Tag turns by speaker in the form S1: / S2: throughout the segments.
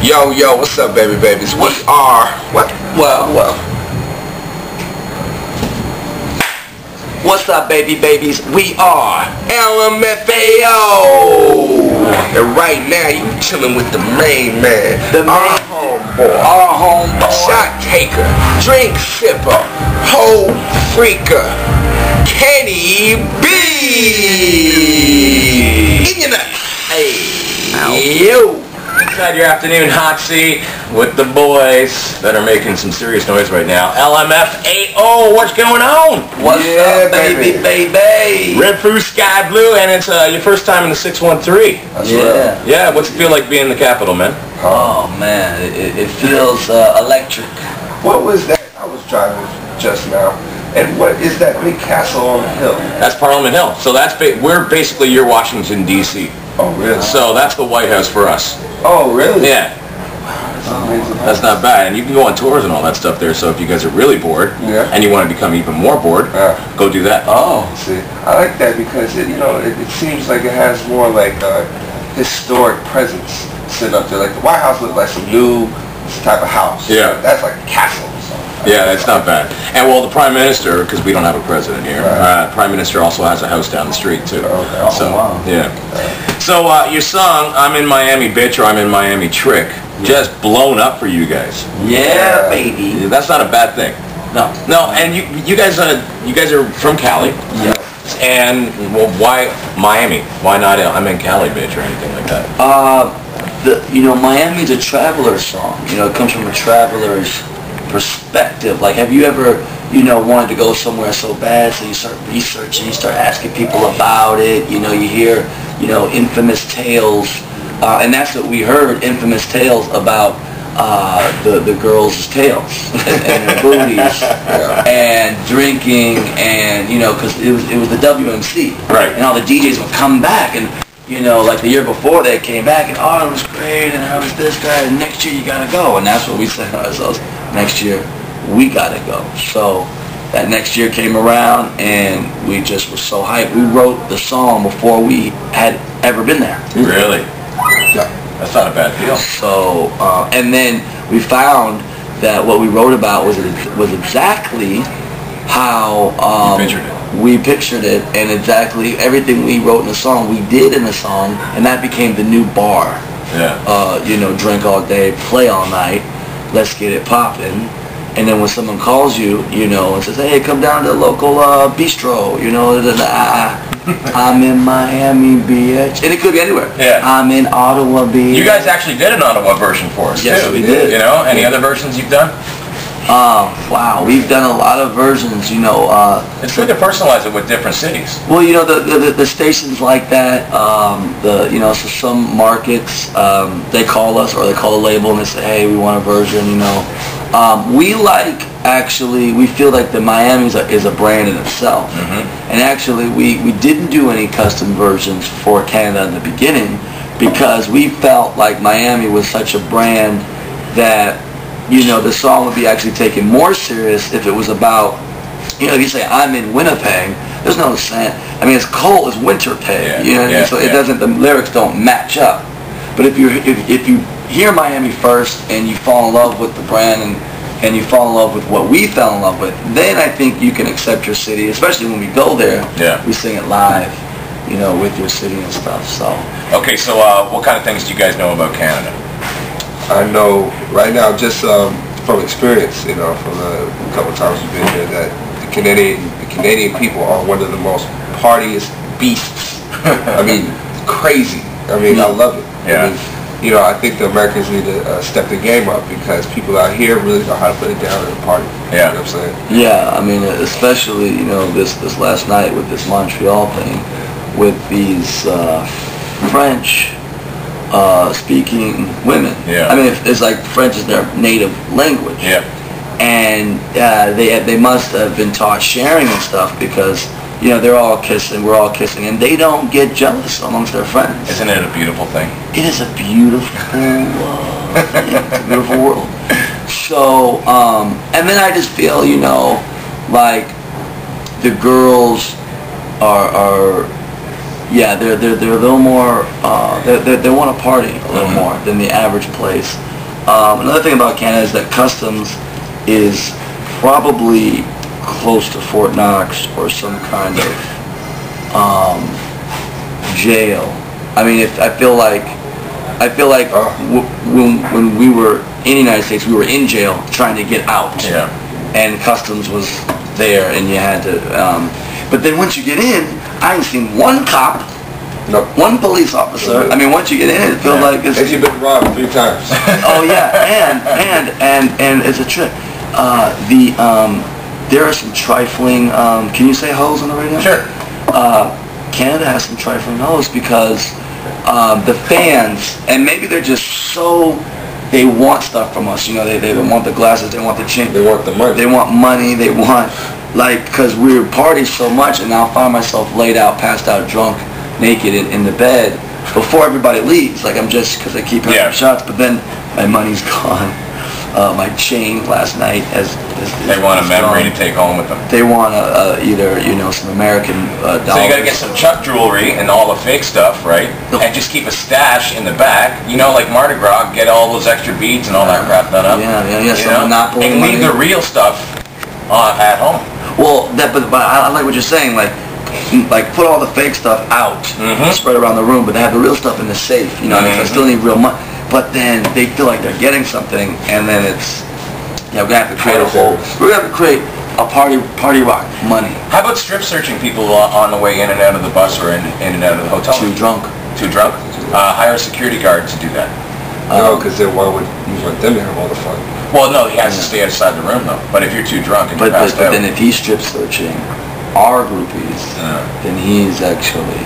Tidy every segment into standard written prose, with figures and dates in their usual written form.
S1: Yo, yo, what's up, baby babies? We are... What?
S2: Well. What's up, baby babies? We are
S1: L.M.A.F.O. And right now, you chilling with the main man. Our homeboy. Shot taker. Drink sipper. Hoe freaker. Kenny B. In your nuts. Hey. Yo.
S3: Inside your afternoon hot seat with the boys that are making some serious noise right now. L.M.A.F.O. What's going on?
S2: What's up, baby?
S3: Red Foo Sky Blue, and it's your first time in the 613.
S2: That's right.
S3: Yeah, what's it feel like being in the capital, man?
S2: Oh, man, it feels electric.
S1: What was that? I was driving just now. And what is that big castle on the hill?
S3: That's Parliament Hill. So we're basically your Washington, D.C.
S1: Oh, really?
S3: So that's the White House for us.
S1: Oh, really?
S3: Yeah. That's not bad. And you can go on tours and all that stuff there, so if you guys are really bored, and you want to become even more bored, go do that.
S1: Oh, see, I like that because it seems like it has more like a historic presence sitting up there. Like the White House looks like some new type of house.
S3: Yeah.
S1: That's like a castle or something.
S3: Yeah, that's not bad. And well, the Prime Minister, because we don't have a president here, Prime Minister also has a house down the street too.
S1: Okay.
S3: So, yeah. So your song, I'm in Miami Bitch, or I'm in Miami Trick, just blown up for you guys.
S2: Yeah, baby.
S3: That's not a bad thing. No. No, and you guys are from Cali.
S2: Yeah.
S3: And well, why Miami? Why not I'm in Cali Bitch or anything like that?
S2: Miami's a traveler song. It comes from a traveler's perspective. Like, have you ever wanted to go somewhere so bad, so you start researching, you start asking people about it, you hear infamous tales, and that's what we heard, infamous tales about the girls' tails and their booties and drinking, and because it was the WMC,
S3: right,
S2: and all the DJs would come back, and like the year before they came back, and it was great, and I was this guy, and next year you gotta go, and that's what we said to ourselves, next year we gotta go. So that next year came around, and we just were so hyped. We wrote the song before we had ever been there.
S3: Really? Yeah. That's not a bad deal.
S2: So, and then we found that what we wrote about was exactly how we pictured it, and exactly everything we wrote in the song, we did in the song, and that became the new bar.
S3: Yeah.
S2: Drink all day, play all night, let's get it poppin'. And then when someone calls you, and says, hey, come down to the local bistro, I'm in Miami, bitch. And it could be anywhere.
S3: Yeah.
S2: I'm in Ottawa, bitch.
S3: You guys actually did an Ottawa version for us,
S2: yes,
S3: too.
S2: We did.
S3: Any other versions you've done?
S2: Wow, we've done a lot of versions,
S3: It's good to personalize it with different cities.
S2: Well, the stations like that, so some markets, they call us, or they call a label and they say, hey, we want a version, we feel like the Miami is a brand in itself. Mm-hmm. And actually, we didn't do any custom versions for Canada in the beginning because we felt like Miami was such a brand that, the song would be actually taken more serious if it was about, if you say, I'm in Winnipeg, there's no sense. I mean, it's cold, it's winter peg, so it doesn't, the lyrics don't match up. But if you hear Miami first and you fall in love with the brand and you fall in love with what we fell in love with, then I think you can accept your city, especially when we go there.
S3: Yeah.
S2: We sing it live, with your city and stuff. So.
S3: Okay, so what kind of things do you guys know about Canada?
S1: I know right now, just from experience, from a couple of times we've been here, that the Canadian people are one of the most partiest beasts. I mean, crazy. I mean, I love it.
S3: Yeah.
S1: I mean, I think the Americans need to step the game up because people out here really know how to put it down in a party.
S3: Yeah.
S1: You know what I'm saying?
S2: Yeah, I mean, especially, this last night with this Montreal thing, with these French speaking women.
S3: Yeah.
S2: I mean, it's like French is their native language.
S3: Yeah.
S2: And they must have been taught sharing and stuff because, they're all kissing, we're all kissing, and they don't get jealous amongst their friends.
S3: Isn't it a beautiful thing?
S2: It is a beautiful thing. It's a beautiful world. So, and then I just feel, like the girls are yeah, they're a little more. They want to party a little more than the average place. Another thing about Canada is that customs is probably close to Fort Knox or some kind of jail. I mean, I feel like when we were in the United States, we were in jail trying to get out.
S3: Yeah.
S2: And customs was there, and you had to. But then once you get in, I ain't seen one cop, one police officer. I mean, once you get in, it feels like it's.
S1: And you've been robbed 3 times.
S2: Oh yeah, and it's a trip. There are some trifling. Can you say hoes on the radio?
S3: Sure.
S2: Canada has some trifling hoes because the fans, and maybe they're just so. They want stuff from us, you know. They want the glasses, they want the chain,
S1: they want the money.
S2: They want money. They want because we party so much, and I'll find myself laid out, passed out, drunk, naked in the bed before everybody leaves. Like I'm just because I keep having shots, but then my money's gone. My chain last night
S3: they want a memory to take home with them.
S2: They want either some American dollars.
S3: So you got to get some Chuck jewelry and all the fake stuff, right? And just keep a stash in the back. You know, like Mardi Gras, get all those extra beads and all that crap done up.
S2: Yeah. Some Monopoly
S3: and leave the real stuff at home.
S2: Well, but I like what you're saying. Like put all the fake stuff out, spread around the room, but they have the real stuff in the safe. You know, I still need real money. But then they feel like they're getting something, and then it's we're gonna have to create we're gonna have to create a party rock money.
S3: How about strip searching people on the way in and out of the bus or in and out of the hotel?
S2: Too drunk.
S3: Too drunk? Hire a security guard to do that.
S1: No, because then why would you want them to have all the fun?
S3: Well, no, he has to stay outside the room though. But if you're too drunk and you're passed
S2: but
S3: out,
S2: then if he's strip searching our groupies, then he's actually.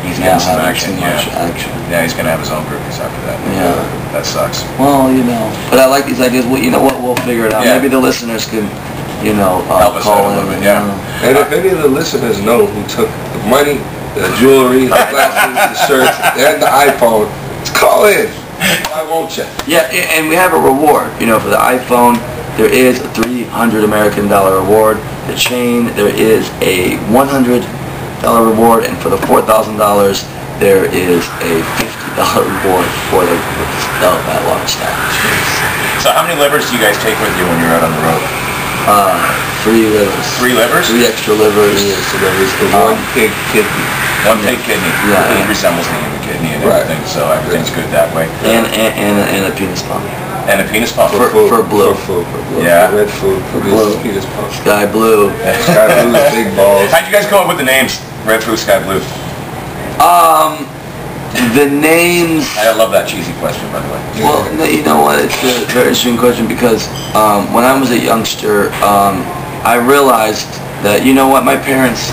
S3: He's getting some action,
S2: Yeah,
S3: he's going to have his own groupies after that.
S2: Yeah.
S3: That sucks.
S2: Well, but I like these ideas. Well, you know what? We'll figure it out. Maybe the listeners can,
S3: help us
S2: call
S3: out a little
S2: in.
S3: bit, yeah.
S1: And if any of the listeners know who took the money, the jewelry, the glasses, the shirts, and the iPhone, call in. Why won't you?
S2: Yeah, and we have a reward. For the iPhone, there is a $300 American reward. The chain, there is a $100 reward, and for the $4,000 there is a $50 reward for the that large stack.
S3: So how many livers do you guys take with you when you're out on the road?
S2: 3 livers.
S3: 3 livers?
S2: 3 extra livers.
S1: 3 extra livers. 1 pig kidney.
S3: 1 pig kidney.
S2: Yeah.
S3: It resembles the human kidney and everything, so everything's good that way.
S2: And a penis pump.
S3: And a penis pump.
S2: For blue.
S1: For blue.
S3: Yeah.
S1: Red food. For
S2: blue.
S1: Penis pump.
S2: Sky blue.
S1: Sky blue, big balls.
S3: How'd you guys come up with the names? Red Food, Sky Blue.
S2: The names.
S3: I love that cheesy question, by the way.
S2: Well, you know what? It's a very interesting question because when I was a youngster, I realized that my parents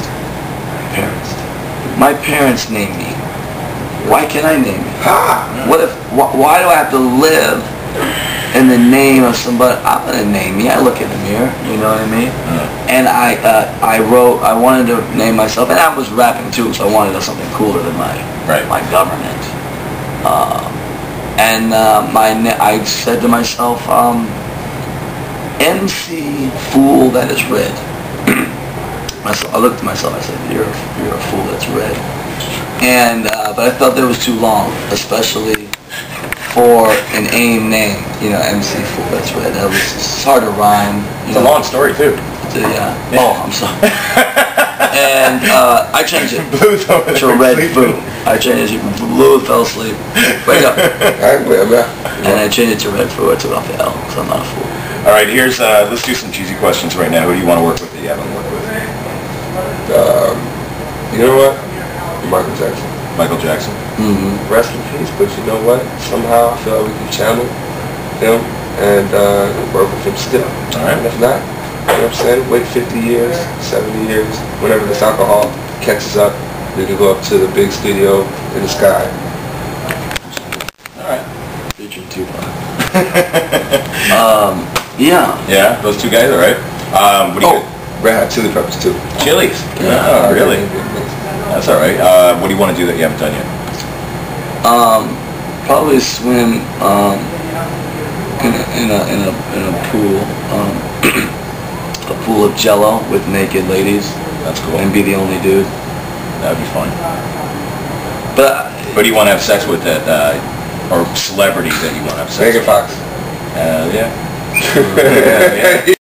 S2: named me. Why can't I name me? Why do I have to live in the name of somebody? I'm gonna name me. I look in the mirror. You know what I mean? And I wanted to name myself, and I was rapping too, so I wanted something cooler than my government. I said to myself, MC Fool That Is Red. I looked at myself. I said, "You're a fool that's red." And but I felt that was too long, especially for an AIM name. MC Fool That's Red. It's hard to rhyme.
S3: It's a long story too.
S2: Yeah. Oh, I'm sorry. And I changed it to Red Food. I changed it. Blue fell asleep. Wake up. And I changed it to Red Food. I took off the L because I'm not a fool.
S3: All right, let's do some cheesy questions right now. Who do you want to work with that you haven't worked with?
S1: You know what? Michael Jackson.
S3: Michael Jackson.
S1: Rest in peace, but you know what? Somehow I feel like we can channel him and work with him still.
S3: All right.
S1: And if not, you know what I'm saying? Wait 50 years, 70 years, whenever this alcohol catches up, we can go up to the big studio in the sky.
S3: All right.
S2: Featuring Tupac. Yeah.
S3: Yeah, those 2 guys, all right. What do you
S1: Red Hot Chili Peppers too.
S3: Chili's?
S2: Yeah.
S3: Oh, really? That's all right. What do you want to do that you haven't done yet?
S2: Probably swim in a pool, a pool of Jello with naked ladies.
S3: That's cool.
S2: And be the only dude.
S3: That would be fun.
S2: But
S3: Who do you want to have sex with that, or celebrity that you want to have sex
S1: Megan
S3: with?
S1: Fox.
S3: Yeah.
S1: Yeah.